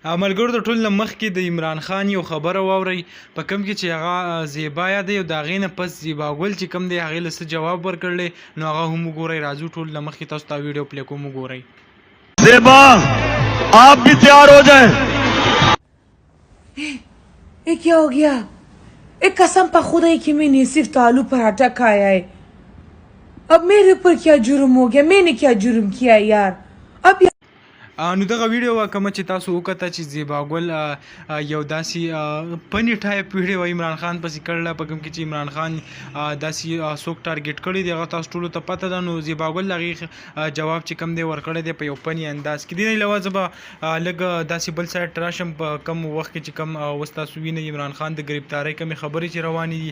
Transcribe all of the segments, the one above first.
ملګرو د ټول نه مخکې د عمران خان یو خبره واورئ په کوم کې چې هغه زیبا یادوي او د هغې نه پس زیبا ګل چې کوم دی هغې له څه جواب ورکړلی نو هغه هم وګورئ. راځو ټول نه مخکې تاسو ته ویډیو پلی کوم وګورئ. زیبا آپ بھی تیار ہو جائیں. ये क्या हो गया? एक कसम पर खुदा कि मैंने सिर्फ तो आलू पराठा खाया है. अब मेरे ऊपर क्या जुर्म हो गया? मैंने क्या जुर्म किया यार? अब نو دغه ویډیو کوم چې تاسو وکړه چې زیبا ګل یو داسې پنی ټایپ ویډیو عمران خان پسې کړله په کوم کې چې عمران خان داسې څوک ټارګټ کړی دی هغه تاسو ټولو ته پته ده. نو زیبا ګل هغې جواب چې کوم دی ورکړی دی په یو پنی انداز کې. دې نه علاوه زه به لږ داسې بل سایډ ته راشم په کوم وخت کې چې کوم اوس تاسو وینئ عمران خان د ګرفتارۍ کومې خبرې چې روانې دي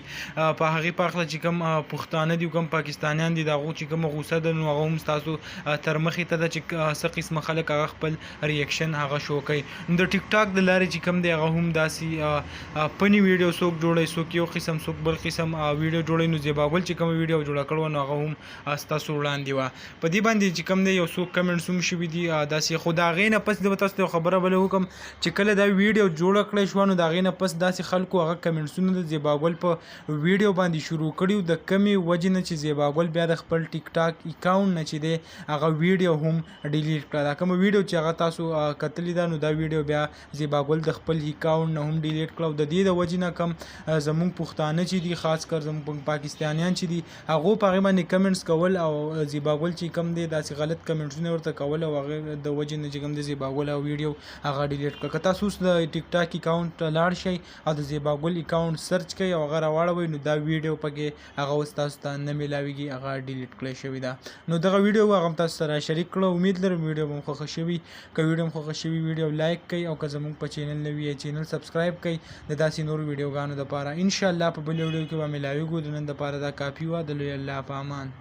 په هغې په هکله چې کوم پښتانه دي کوم پاکستانیان دي د هغو چې کومه غوسه ده نو هغه هم ستاسو تر مخې ته ده چې څه قسمه خلک هغه خپل ریاکشن هغه شو کوي. د ټیک ټاک د لارې چې کوم دی هغه هم داسې پنی ویډیو څوک جوړوي څوک یو قسم څوک بل قسم ویډیو جوړوي. نو زیبا ګل چې کومه ویډیو جوړه کړې وه نو هغه هم ستاسو وړاندې وه. په دې باندې چې کوم دی یو څوک کمنټس هم شوي دي داسې. خو د هغې نه پس زه به تاسو ته یو خبره بله وکړم چې کله دا ویډیو جوړه کړی شوه نو د هغې نه پس داسې خلکو هغه کمنټسونه د زیبا ګل په ویډیو باندې شروع کړي د کمې وجې نه چې زیبا ګل بیا د خپل ټیک ټاک اکاونټ نه چې دی هغه ویډیو هم ډیلیټ کړه. دا کومه ویډیو چې هغه تاسو کتلې ده نو دا ویډیو بیا زیبا ګل د خپل اکاونټ نه هم ډیلیټ کړه. او د دې د وجې نه کم زمونږ پښتانه چې دي خاص کر زمونږ پاکستانیان چې دي هغو په هغې باندې کمنټس کول او زیبا ګل چې کوم دی داسې غلط کمنټسونه ورته کول او هغې د وجې نه چې کوم دی زیبا ګل او ویډیو هغه ډیلیټ کړه. که تاسو اوس د ټیک ټاک اکاونټ لاړ شئ او د زیبا ګل اکاونټ سرچ کوئ او هغه راواړوئ نو دا ویډیو پکې هغه اوس تاسو ته نه میلاویږي هغه ډیلیټ کړی شوې ده. نو دغه ویډیو هغه هم تاسو سره شریک کړه. امید لرم ویډیو به مو خوښه شوي. که ویډیو مو خوښه شوي ویډیو لایک کړئ او که زموږ په چینل نه وي چینل سبسکرایب کړئ د داسې نورو ویډیوګانو دپاره. انشاءالله په بل ویډیو کې به میلاویږو. د نن دپاره دا کافي وه. د لوی الله په امان.